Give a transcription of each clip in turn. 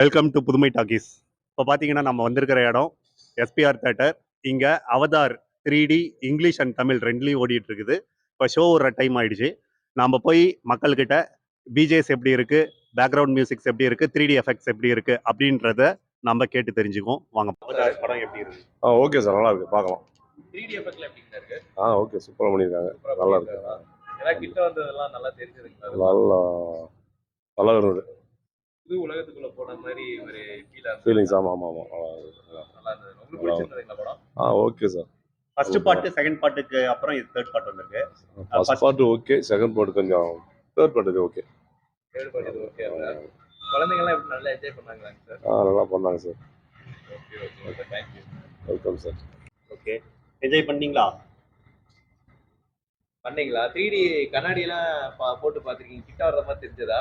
Welcome to புதுமை talkies. இப்போ பார்த்தீங்கன்னா நம்ம வந்திருக்கிற இடம் எஸ்பிஆர் தேட்டர். இங்கே Avatar 3D English and Tamil ரெண்டுலேயும் ஓடிட்டு இருக்குது. இப்போ ஷோ ஒரு டைம் ஆயிடுச்சு. நாம் போய் மக்கள்கிட்ட பிஜேஎஸ் எப்படி இருக்குது, பேக்ரவுண்ட் மியூசிக்ஸ் எப்படி இருக்குது, 3D எஃபெக்ட்ஸ் எப்படி இருக்குது அப்படின்றத நம்ம கேட்டு தெரிஞ்சுக்குவோம். வாங்க. படம் எப்படி இருக்கு? ஓகே சார், நல்லா இருக்கு, பார்க்கலாம். 3D எஃபெக்ட்ல எப்படி இருக்கு? ஓகே, சூப்பராக பண்ணியிருக்காங்க, நல்லா இருக்கு. எல்லாம் கிட்ட வந்ததெல்லாம் நல்லா தெரிஞ்சதுங்களா? நல்லா இருந்தது. புது உலகத்துக்குள்ள போன மாதிரி ஒரு ஃபீலிங்ஸ். ஆமாம், நல்லா இருந்தது. உங்களுக்கு பிடிச்சிருந்ததுங்களா படம்? Okay sir. First part, second பார்ட்டுக்கு அப்புறம் இது தேர்ட் பார்ட் வந்திருக்கு. First part okay, second part கொஞ்சம், தேர்ட் பார்ட் இது ஓகே. தேர்ட் பார்ட் இது ஓகே. குழந்தைங்கலாம் எப்படி நல்லா என்ஜாய் பண்ணாங்களா சார்? நல்லா பண்ணாங்க sir. Okay, thank you. Welcome sir. Okay, enjoy பண்ணீங்களா? 3D கண்ணாடியெல்லாம் போட்டு பார்த்துருக்கீங்க, கிட்ட வர்ற மாதிரி தெரிஞ்சதா?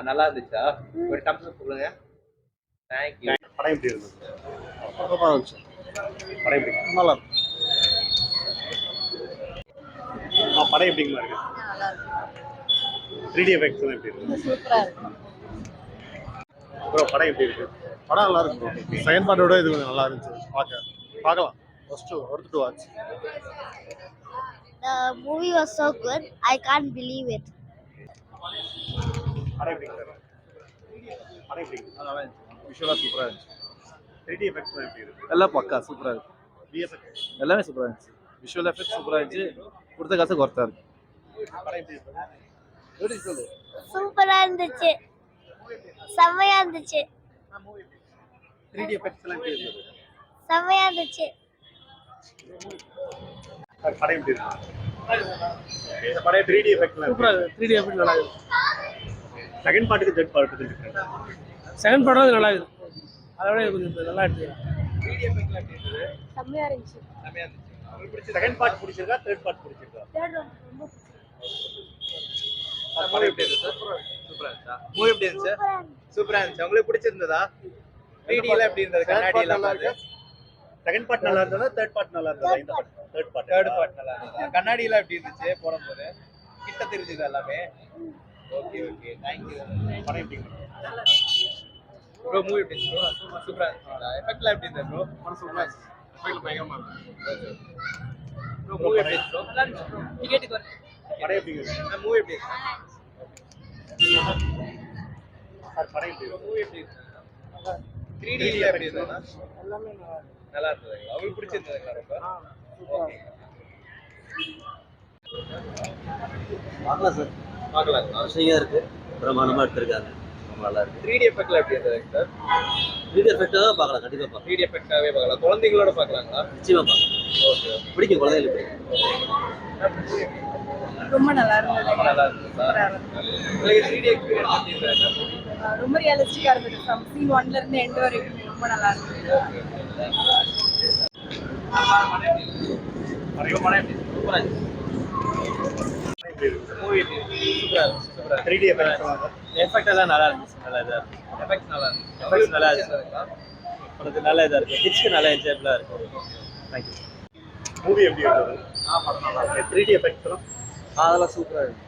நல்லா இருந்துச்சா? ஒரு டம்ஸ் அப் கொடுங்க. Thank you. படம் எப்படி இருந்தது? சூப்பராக இருந்துச்சு. படம் எப்படி நல்லா இருக்கு. படம் எப்படிங்களா இருக்கு? 3D எஃபெக்ட்ஸ் எப்படி இருக்கு? சூப்பரா இருக்கு. அப்புறம் படம் எப்படி இருக்கு? படம் நல்லா இருக்கு. செகண்ட் பார்ட்டோட இது கொஞ்சம் நல்லா இருந்துச்சு. பார்க்கலாம். First worth to watch. The movie was so good. I can't believe it. படம் எப்படி இருக்கு? படம் எப்படி இருக்கு? நல்லா இருந்துச்சு. விஷுவலாக சூப்பராக இருந்துச்சு. 3D எஃபெக்ட்ஸ் எப்படி இருக்கு? எல்லாம் பக்கா சூப்பராக இருக்கு. VFX எல்லாமே சூப்பராக இருந்துச்சு. விஷுவல் எஃபெக்ட் சூப்பராக இருந்துச்சு. கொடுத்த காசு ஒர்த்தா இருக்கு. படம் எப்படி இருக்கு? சூப்பரா இருந்துச்சு. செம்மையா இருந்துச்சு. 3D எஃபெக்ட்ஸ் எல்லாம் எப்படி இருந்தது? செம்மையா இருந்துச்சு. படம் எப்படி இருக்கு? படம் 3D எஃபெக்ட்ஸ் சூப்பராக இருக்கு. 3D எஃபெக்ட் நல்லா இருக்கு. செகண்ட் பார்ட்டுக்கு தேர்ட் பார்ட்டுக்கு டிஃபரன்ஸ். செகண்ட் பார்ட்டும் நல்லா இருக்கு. அதோட கொஞ்சம் நல்லா இருக்கு. 3D எஃபெக்ட்ல எப்படி இருந்தது? செம்மையா இருந்துச்சு. செமையா இருந்துச்சு. உங்களுக்கு பிடிச்ச செகண்ட் பார்ட் பிடிச்சிருக்கா, தேர்ட் பார்ட் பிடிச்சிருக்கா? தேர்ட் ஒன் ரொம்ப மூவி எப்படி இருந்துச்சு? சூப்பரா இருந்துச்சா? மூவி எப்படி இருந்துச்சு? சூப்பரா இருந்துச்சு. உங்களுக்கு பிடிச்சிருந்ததா? 3D எல்லாம் எப்படி இருந்தது? கண்ணாடி எல்லாம் பார்த்து செகண்ட் பார்ட் நல்லா இருந்ததா, தேர்ட் பார்ட் நல்லா இருந்ததா? இந்த பார்ட் தேர்ட் பார்ட் நல்லா இருந்துச்சு. கண்ணாடி எல்லாம் எப்படி இருந்துச்சு போடும்போது? கிட்ட தெரிஞ்சது எல்லாமே. Okay, thank you. படம் எப்படி இருக்கு? ப்ரோ மூவி எப்படி இருந்துச்சு? சூப்பரா இருந்துச்சு. எஃபெக்ட்லாம் எப்படி இருந்தது ப்ரோ? சூப்பராக இருந்துச்சு. எஃபெக்ட் பயங்கரமாக இருக்கு. ப்ரோ மூவி எப்படி இருந்துச்சு ப்ரோ? நல்லா இருந்துச்சு. டிக்கெட்டுக்கு வரேன். படம் எப்படி இருக்கு? மூவி எப்படி இருக்கு? சார் படம் எப்படி இருக்கு? மூவி எப்படி இருக்கு? 3D எப்படி இருந்ததுன்னா எல்லாமே நல்லா இருந்ததுங்களா? உங்களுக்கு பிடிச்சிருந்ததுங்களா ரொம்ப? ஓகே. பார்க்கலாம் சார், பார்க்கலாங்களா? அவசியம் இருக்கு. பிரமாண்டமாக எடுத்திருக்காங்க, ரொம்ப நல்லா இருக்கு. 3D எஃபெக்ட்ல எப்படி இருந்ததுங்க சார்? 3D எஃபெக்டாக பார்க்கலாம், கண்டிப்பாக பார்க்கலாம். 3D எஃபெக்டாவே பார்க்கலாம். குழந்தைங்களோட பார்க்கலாங்களா? நிச்சயமாக பார்க்கலாம். ஓகே. பிடிக்கும், குழந்தைங்களுக்கு பிடிக்கும். ரொம்ப நல்லா இருந்தது. ரொம்ப நல்லா இருந்தது சார். உங்களுக்கு 3D எக்ஸ்பீரியன்ஸ் எப்படி இருந்தது? ரொம்ப ரியலிஸ்டிக்கா இருந்தது. ஃப்ரம் சீன் 1ல இருந்து எண்ட் வரைக்கும் ரொம்ப நல்லா இருந்தது. படம் எப்படி இருந்துச்சு? சூப்பரா இருந்துச்சு. மூவி எப்படி இருந்துச்சு? சூப்பரா இருந்துச்சு. 3D எஃபெக்ட்ஸ் எஃபெக்ட் எல்லாம் நல்லா இருந்துச்சு, நல்லா இதாக இருக்கு. எஃபெக்ட்ஸ் நல்லா இருந்துச்சு. எஃபெக்ட்ஸ் நல்லா இருந்துச்சு. படத்துக்கு நல்லா இதாக இருக்கு. கிட்ஸ்க்கு நல்லா என்ஜாயபிளாக இருக்கு. தேங்க்யூ. மூவி எப்படி இருந்தது? படம் நல்லா இருக்கு. 3D எஃபெக்ட்ஸ் எல்லாம் அதெல்லாம் சூப்பராக இருக்கு.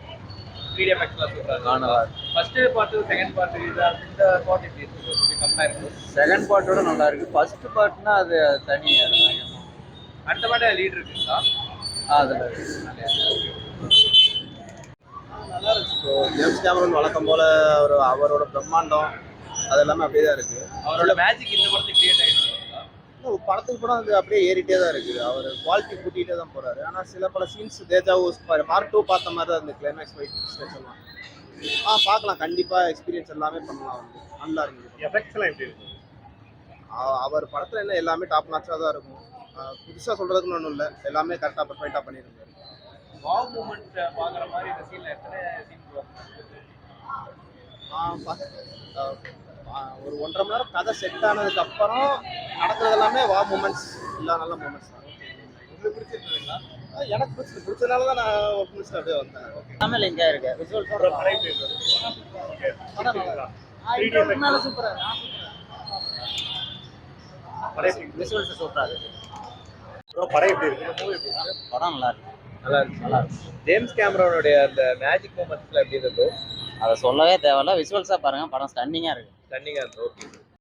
3D எஃபெக்ட்ஸ்லாம் சூப்பரா இருக்கு. நல்லா இருக்கு. ஃபர்ஸ்ட் பார்ட், செகண்ட் பார்ட் இந்த பார்ட் எப்படி இருக்கு? கம்பேர் பண்ணு. செகண்ட் பார்ட்டோட நல்லா இருக்கு. ஃபர்ஸ்ட் பார்ட்னா அது தனி. அடுத்த பார்ட் லீட் இருக்குங்களா? அதில் நல்லா இருக்கு. ஸோ ஜேம்ஸ் கேமரன் வழக்கம் போல் அவரோட பிரம்மாண்டம் அது எல்லாமே அப்படியே தான் இருக்குது. அவரோட மேஜிக் இந்த படத்துக்கு கிரியேட் ஆயிடுச்சுங்களா? படத்துக்கு படம் அது அப்படியே ஏறிட்டே தான் இருக்குது. அவர் குவாலிட்டி கூட்டிகிட்டே தான் போகிறாரு. ஆனால் சில பல சீன்ஸ் தேஜாவும் பார்ட் 2 பார்த்த மாதிரி தான் அந்த கிளைமேக்ஸ் எல்லாம் பார்க்கலாம். கண்டிப்பாக எக்ஸ்பீரியன்ஸ் எல்லாமே பண்ணலாம். நல்லா இருக்குது. எஃபெக்ட்ஸ் எல்லாம் எப்படி இருக்கு? அவர் படத்தில் என்ன எல்லாமே டாப் நாச்சாக தான் இருக்கும். புதுசாக சொல்கிறதுக்குன்னு ஒன்றும் இல்லை, எல்லாமே கரெக்டாக பர்ஃபெக்டாக பண்ணியிருக்காரு. வாவ் மூமெண்ட் பார்க்குற மாதிரி இந்த சீனில் எத்தனை சீன் ஒரு 1.5 மணி நேரம் கதை செட் ஆனதுக்கு அப்புறம் நடக்கிறது எல்லாமே வா மூமெண்ட்ஸ், இல்லை நல்ல மூமெண்ட்ஸ் தான். உங்களுக்கு பிடிச்சிருந்ததுங்களா? எனக்கு பிடிச்சதுனால தான் நான் ஒரு நிமிஷம் அப்படியே வந்தேன். தமிழ் எங்க இருக்கு? விசுவல் படம் எப்படி இருந்தது? ஓகே. 3D எஃபெக்ட்ஸ் சூப்பரா படம் எப்படி இருக்கு? விசுவல்ஸ் சூப்பரா இருக்கு. படம் எப்படி இருக்கு? மூவி எப்படி இருக்கு? படம் நல்லா இருக்கு. நல்லா இருக்கு. ஜேம்ஸ் கேமரோனுடைய அந்த மேஜிக் மூமெண்ட்ஸ்ல எப்படி இருந்ததோ அதை சொல்லவே தேவையில்ல. விசுவல்ஸா பாருங்க, படம் ஸ்டன்னிங்கா இருக்கு. ரஜினிகாந்த் ஓகே